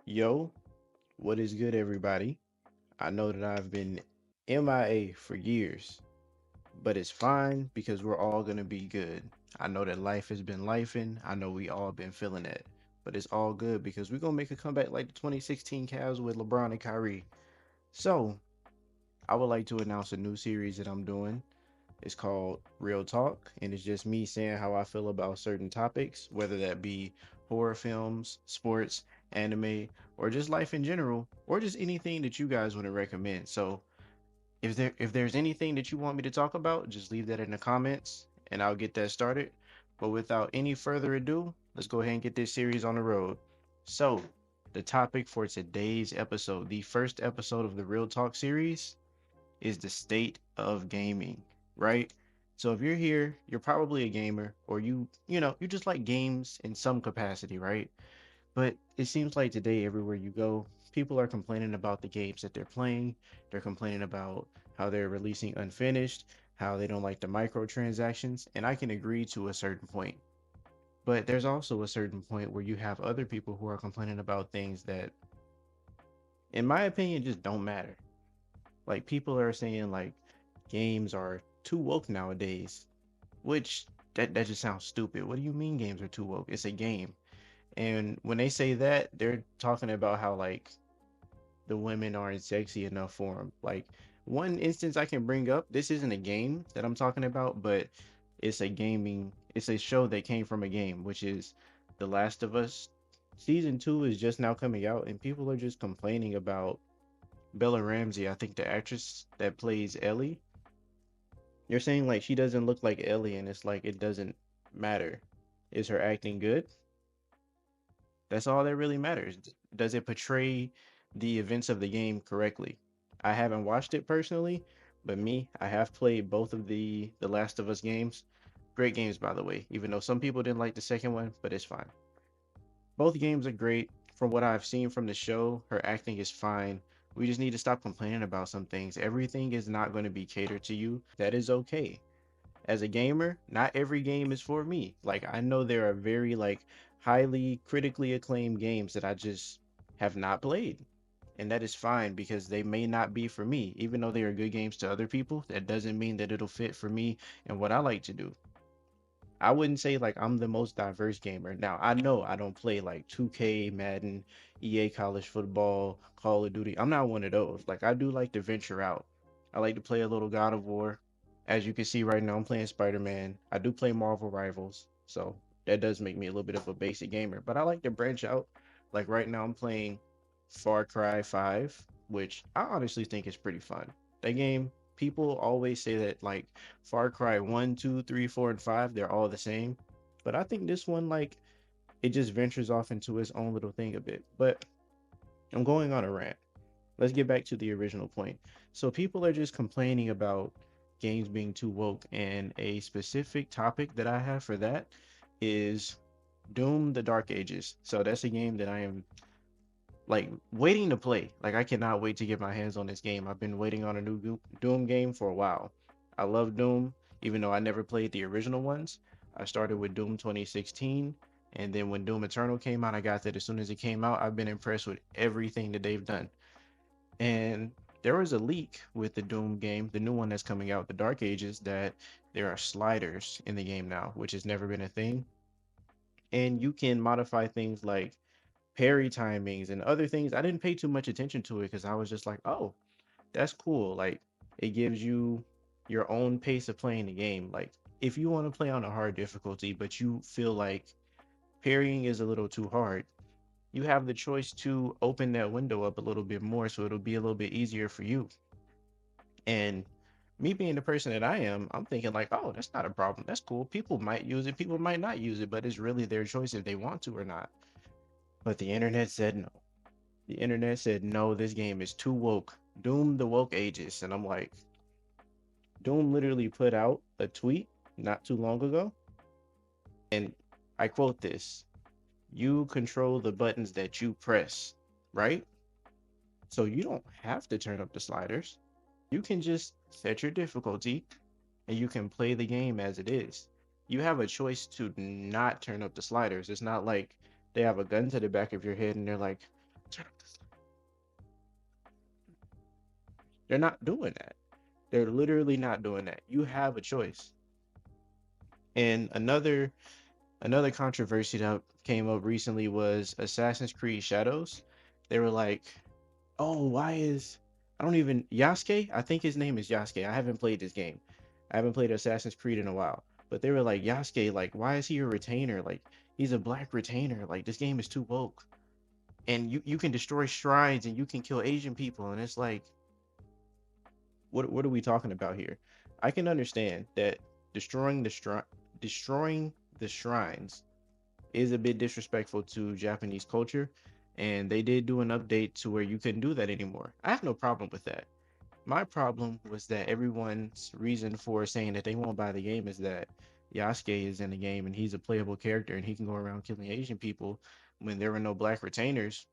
Yo, what is good, everybody? I know that I've been MIA for years, but it's fine because we're all gonna be good. I know that life has been lifing. I know we all been feeling it, but it's all good because we're gonna make a comeback like the 2016 Cavs with LeBron and Kyrie. So, I would like to announce a new series that I'm doing. It's called Real Talk, and it's just me saying how I feel about certain topics, whether that be horror films, sports, anime, or just life in general, or just anything that you guys want to recommend. So if there's anything that you want me to talk about, just leave that in the comments and I'll get that started. But without any further ado, let's go ahead and get this series on the road. So, the topic for today's episode, the first episode of the Real Talk series, is the state of gaming, right? So if you're here, you're probably a gamer or you just like games in some capacity, right? But it seems like today everywhere you go, people are complaining about the games that they're playing. They're complaining about how they're releasing unfinished, how they don't like the microtransactions, and I can agree to a certain point. But there's also a certain point where you have other people who are complaining about things that in my opinion just don't matter. Like people are saying like games are too woke nowadays, which that just sounds stupid. What do you mean games are too woke? It's a game. And when they say that, they're talking about how like the women aren't sexy enough for them. Like one instance I can bring up, this isn't a game that I'm talking about, but it's a show that came from a game, which is The Last of Us. Season 2 is just now coming out and people are just complaining about Bella Ramsey, I think the actress that plays Ellie. You're saying like she doesn't look like Ellie, and it's like it doesn't matter. Is her acting good? That's all that really matters. Does it portray the events of the game correctly? I haven't watched it personally, but me, I have played both of the Last of Us games. Great games, by the way, even though some people didn't like the second one, but it's fine. Both games are great. From what I've seen from the show, her acting is fine. We just need to stop complaining about some things. Everything is not going to be catered to you. That is okay. As a gamer, not every game is for me. Like I know there are very like highly critically acclaimed games that I just have not played. And that is fine because they may not be for me. Even though they are good games to other people, that doesn't mean that it'll fit for me and what I like to do. I wouldn't say like I'm the most diverse gamer. Now, I know I don't play like 2K, Madden, EA College Football, Call of Duty. I'm not one of those. Like I do like to venture out. I like to play a little God of War. As you can see right now, I'm playing Spider-Man. I do play Marvel Rivals, so that does make me a little bit of a basic gamer. But I like to branch out. Like right now, I'm playing Far Cry 5, which I honestly think is pretty fun. That game, people always say that like Far Cry 1, 2, 3, 4, and 5, they're all the same. But I think this one, like, it just ventures off into its own little thing a bit. But I'm going on a rant. Let's get back to the original point. So people are just complaining about games being too woke, and a specific topic that I have for that is Doom: The Dark Ages. So that's a game that I am like waiting to play. Like I cannot wait to get my hands on this game. I've been waiting on a new Doom game for a while. I love Doom, even though I never played the original ones. I started with Doom 2016, and then when Doom Eternal came out, I got that as soon as it came out. I've been impressed with everything that they've done. And there was a leak with the Doom game, the new one that's coming out, The Dark Ages, that there are sliders in the game now, which has never been a thing. And you can modify things like parry timings and other things. I didn't pay too much attention to it because I was just like, oh, that's cool. Like it gives you your own pace of playing the game. Like if you want to play on a hard difficulty, but you feel like parrying is a little too hard, you have the choice to open that window up a little bit more so it'll be a little bit easier for you. And me being the person that I am, I'm thinking like, oh, that's not a problem. That's cool. People might use it, people might not use it, but it's really their choice if they want to or not. But the internet said no. The internet said no, this game is too woke. Doom the woke ages. And I'm like, Doom literally put out a tweet not too long ago. And I quote this: you control the buttons that you press, right? So you don't have to turn up the sliders. You can just set your difficulty and you can play the game as it is. You have a choice to not turn up the sliders. It's not like they have a gun to the back of your head and they're like, Turn up this. They're not doing that. They're literally not doing that. You have a choice. And another controversy that came up recently was Assassin's Creed Shadows. They were like, "Oh, why is I don't even Yasuke? I think his name is Yasuke. I haven't played this game. I haven't played Assassin's Creed in a while. But they were like, Yasuke, like, why is he a retainer? Like, he's a black retainer. Like, this game is too woke. And you can destroy shrines and you can kill Asian people. And it's like, what are we talking about here? I can understand that destroying destroying the shrines is a bit disrespectful to Japanese culture, and they did do an update to where you couldn't do that anymore. I have no problem with that. My problem was that everyone's reason for saying that they won't buy the game is that Yasuke is in the game and he's a playable character and he can go around killing Asian people when there were no black retainers.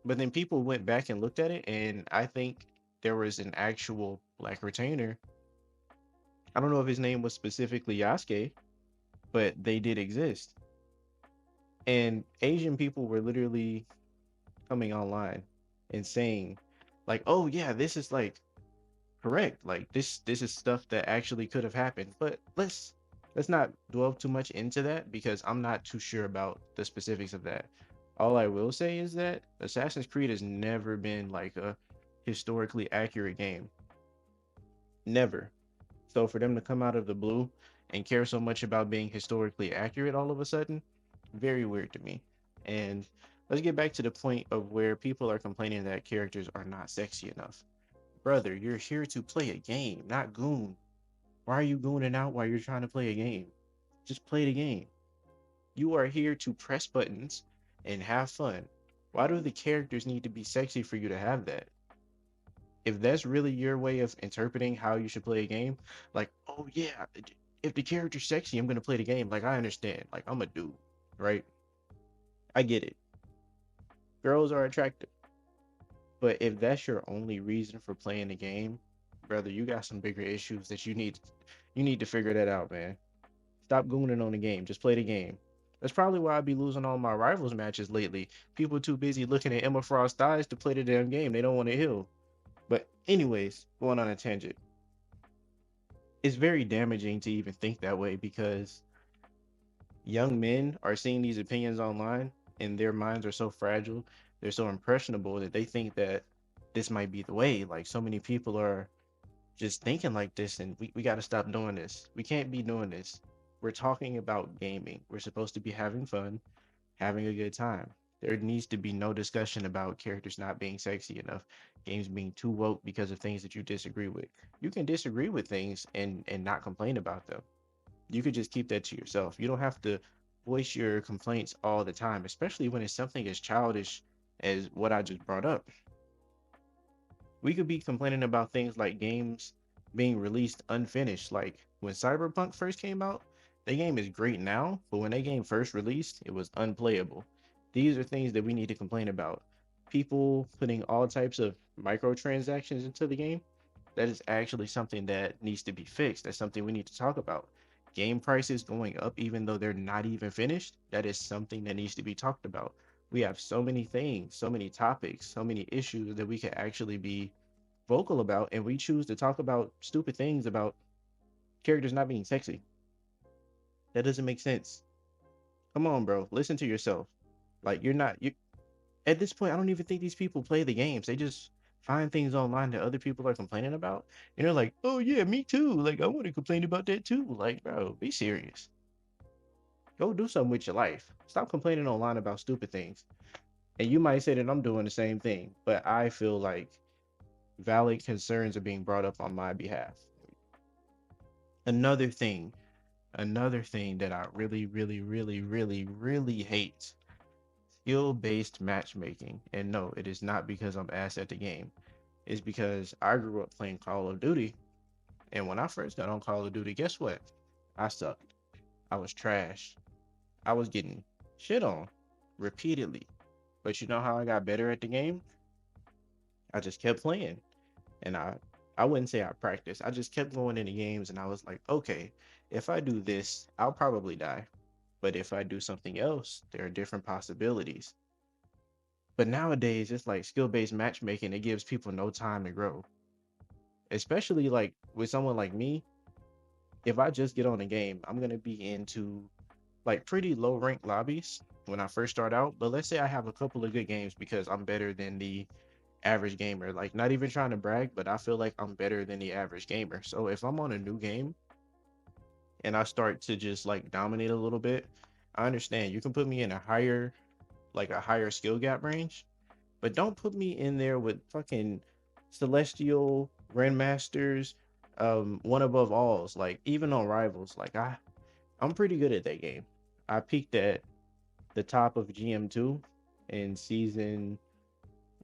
But then people went back and looked at it, and I think there was an actual black retainer. I don't know if his name was specifically Yasuke, but they did exist. And Asian people were literally coming online and saying, like, oh yeah, this is like correct. Like this is stuff that actually could have happened. But let's not dwell too much into that because I'm not too sure about the specifics of that. All I will say is that Assassin's Creed has never been like a historically accurate game. Never. So for them to come out of the blue and care so much about being historically accurate all of a sudden, very weird to me. And let's get back to the point of where people are complaining that characters are not sexy enough. Brother, you're here to play a game, not goon. Why are you gooning out while you're trying to play a game? Just play the game. You are here to press buttons and have fun. Why do the characters need to be sexy for you to have that? If that's really your way of interpreting how you should play a game, like, oh yeah, if the character's sexy, I'm gonna play the game. Like, I understand. Like, I'm a dude, right? I get it. Girls are attractive. But if that's your only reason for playing the game, brother, you got some bigger issues that you need to figure that out, man. Stop gooning on the game. Just play the game. That's probably why I be losing all my rivals matches lately. People too busy looking at Emma Frost's thighs to play the damn game. They don't want to heal. But anyways, going on a tangent. It's very damaging to even think that way because young men are seeing these opinions online and their minds are so fragile, they're so impressionable that they think that this might be the way. Like so many people are just thinking like this, and we got to stop doing this. We can't be doing this. We're talking about gaming. We're supposed to be having fun, having a good time. There needs to be no discussion about characters not being sexy enough, games being too woke because of things that you disagree with. You can disagree with things and not complain about them. You could just keep that to yourself. You don't have to voice your complaints all the time, especially when it's something as childish as what I just brought up. We could be complaining about things like games being released unfinished. Like when Cyberpunk first came out, the game is great now, but when that game first released, it was unplayable. These are things that we need to complain about. People putting all types of microtransactions into the game, that is actually something that needs to be fixed. That's something we need to talk about. Game prices going up even though they're not even finished, that is something that needs to be talked about. We have so many things, so many topics, so many issues that we could actually be vocal about, and we choose to talk about stupid things about characters not being sexy. That doesn't make sense. Come on, bro. Listen to yourself. Like you're not you at this point, I don't even think these people play the games. They just find things online that other people are complaining about. And they're like, oh yeah, me too. Like I want to complain about that too. Like, bro, be serious. Go do something with your life. Stop complaining online about stupid things. And you might say that I'm doing the same thing, but I feel like valid concerns are being brought up on my behalf. Another thing, another thing that I really, really, really, really, really hate, skill-based matchmaking. And no, it is not because I'm ass at the game. It's because I grew up playing Call of Duty. And when I first got on Call of Duty, guess what? I sucked. I was trash. I was getting shit on repeatedly. But you know how I got better at the game? I just kept playing. And I wouldn't say I practiced. I just kept going into games and I was like, okay, if I do this, I'll probably die. But if I do something else, there are different possibilities. But nowadays, it's like skill-based matchmaking. It gives people no time to grow. Especially like with someone like me, if I just get on a game, I'm gonna be into like pretty low rank lobbies when I first start out. But let's say I have a couple of good games because I'm better than the average gamer. Like not even trying to brag, but I feel like I'm better than the average gamer. So if I'm on a new game and I start to just like dominate a little bit, I understand you can put me in a higher like a higher skill gap range, but don't put me in there with fucking celestial grandmasters, one above alls. Like even on rivals, like I'm pretty good at that game. I peaked at the top of GM2 in season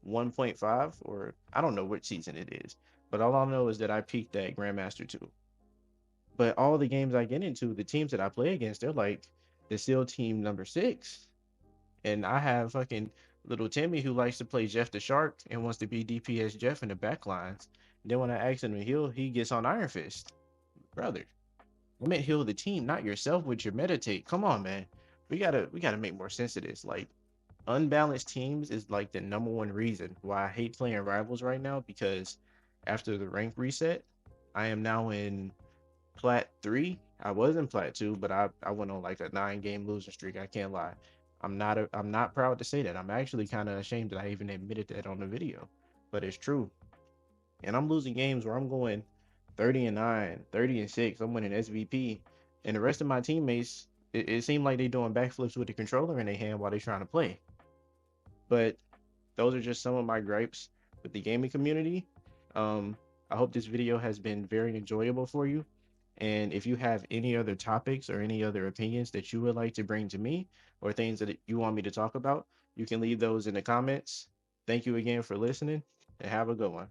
1.5, or I don't know which season it is, but all I know is that I peaked at Grandmaster 2. But all the games I get into, the teams that I play against, they're like the SEAL team number 6. And I have fucking little Timmy who likes to play Jeff the Shark and wants to be DPS Jeff in the backlines. Then when I ask him to heal, he gets on Iron Fist. Brother, I meant heal the team, not yourself with your meditate. Come on, man. We gotta make more sense of this. Like unbalanced teams is like the number one reason why I hate playing rivals right now, because after the rank reset, I am now in Plat 3. I was in Plat 2, but I went on like a 9 game losing streak. I can't lie. I'm not proud to say that. I'm actually kind of ashamed that I even admitted that on the video. But it's true. And I'm losing games where I'm going 30-9, 30-6. I'm winning SVP. And the rest of my teammates, it seemed like they doing backflips with the controller in their hand while they trying to play. But those are just some of my gripes with the gaming community. Um, I hope this video has been very enjoyable for you. And if you have any other topics or any other opinions that you would like to bring to me, or things that you want me to talk about, you can leave those in the comments. Thank you again for listening and have a good one.